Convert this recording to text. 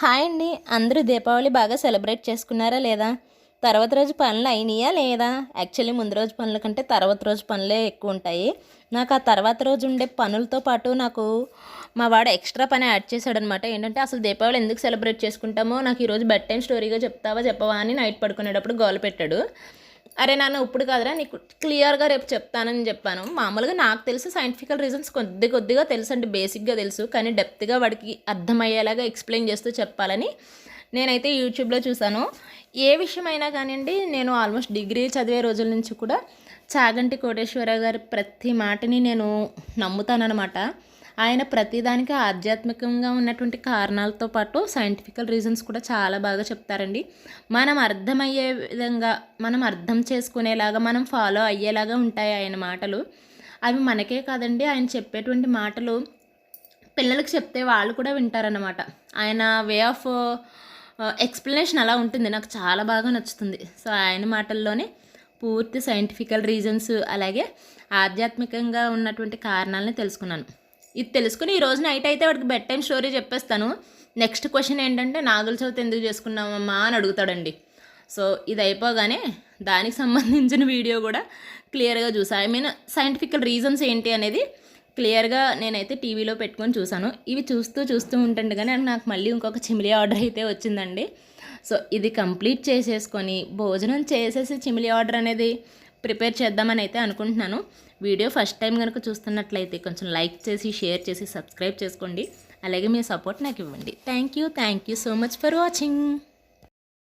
Hi అండి. అందరూ దీపావళి బాగా సెలబ్రేట్ చేసుకున్నారా లేదా? తర్వాత రోజు పనులు అయినాయా లేదా? యాక్చువల్లీ ముందు రోజు పనుల కంటే తర్వాత రోజు పనులే ఎక్కువ ఉంటాయి. నాకు ఆ తర్వాత రోజు ఉండే పనులతో పాటు నాకు మా వాడు ఎక్స్ట్రా పని యాడ్ చేశాడనమాట. ఏంటంటే అసలు దీపావళి ఎందుకు సెలబ్రేట్ చేసుకుంటామో నాకు ఈరోజు బెడ్ టైం స్టోరీగా చెప్తావా చెప్పవా అని నైట్ పడుకునేటప్పుడు గోల పెట్టాడు. అరే నాన్న ఇప్పుడు కాదురా నీకు క్లియర్గా రేపు చెప్తానని చెప్పాను. మామూలుగా నాకు తెలిసి సైంటిఫికల్ రీజన్స్ కొద్దిగా తెలుసు అండి, బేసిక్గా తెలుసు. కానీ డెప్త్గా వాడికి అర్థమయ్యేలాగా ఎక్స్ప్లెయిన్ చేస్తూ చెప్పాలని నేనైతే యూట్యూబ్లో చూశాను. ఏ విషయమైనా కానివ్వండి, నేను ఆల్మోస్ట్ డిగ్రీ చదివే రోజుల నుంచి కూడా చాగంటి కోటేశ్వరరావు గారి ప్రతి మాటని నేను నమ్ముతానన్నమాట. ఆయన ప్రతిదానికి ఆధ్యాత్మికంగా ఉన్నటువంటి కారణాలతో పాటు సైంటిఫికల్ రీజన్స్ కూడా చాలా బాగా చెప్తారండి. మనం అర్థమయ్యే విధంగా, మనం అర్థం చేసుకునేలాగా, మనం ఫాలో అయ్యేలాగా ఉంటాయి ఆయన మాటలు. అవి మనకే కాదండి, ఆయన చెప్పేటువంటి మాటలు పిల్లలకు చెప్తే వాళ్ళు కూడా వింటారన్నమాట. ఆయన వే ఆఫ్ ఎక్స్ప్లెనేషన్ అలా ఉంటుంది, నాకు చాలా బాగా నచ్చుతుంది. సో ఆయన మాటల్లోనే పూర్తి సైంటిఫికల్ రీజన్స్ అలాగే ఆధ్యాత్మికంగా ఉన్నటువంటి కారణాలని తెలుసుకున్నాను. ఇది తెలుసుకుని ఈరోజు నైట్ అయితే వాడికి బెడ్ టైం స్టోరీ చెప్పేస్తాను. నెక్స్ట్ క్వశ్చన్ ఏంటంటే నాగుల చవితి ఎందుకు చేసుకున్నామమ్మా అని అడుగుతాడండి. సో ఇది అయిపోగానే దానికి సంబంధించిన వీడియో కూడా క్లియర్గా చూసా. ఐ మీన్ సైంటిఫికల్ రీజన్స్ ఏంటి అనేది క్లియర్గా నేనైతే టీవీలో పెట్టుకొని చూసాను. ఇవి చూస్తూ ఉంటుండే కానీ నాకు మళ్ళీ ఇంకొక చిమిలి ఆర్డర్ అయితే వచ్చిందండి. సో ఇది కంప్లీట్ చేసేసుకొని భోజనం చేసేసి చిమిలి ఆర్డర్ అనేది ప్రిపేర్ చేద్దామని అయితే అనుకుంటున్నాను. వీడియో ఫస్ట్ టైం కనుక చూస్తున్నట్లయితే కొంచెం లైక్ చేసి, షేర్ చేసి, సబ్స్క్రైబ్ చేసుకోండి. అలాగే మీ సపోర్ట్ నాకు ఇవ్వండి. Thank you so much for watching.